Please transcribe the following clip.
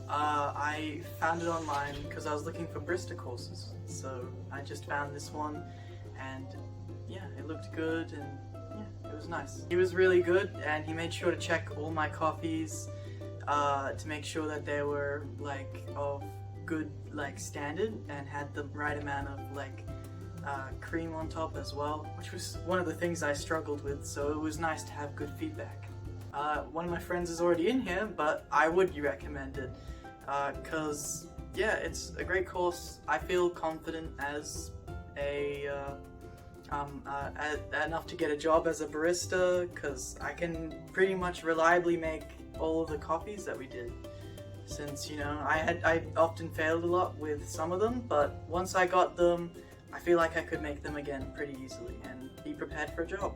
I found it online because I was looking for barista courses, so I just found this one, and yeah, it looked good, and yeah, it was nice. He was really good, and he made sure to check all my coffees to make sure that they were like of good standard and had the right amount of cream on top as well, which was one of the things I struggled with, so it was nice to have good feedback. One of my friends is already in here, but I would recommend it because yeah, it's a great course. I feel confident as enough to get a job as a barista because I can pretty much reliably make all of the coffees that we did. Since, you know, I often failed a lot with some of them, but once I got them, I feel like I could make them again pretty easily and be prepared for a job.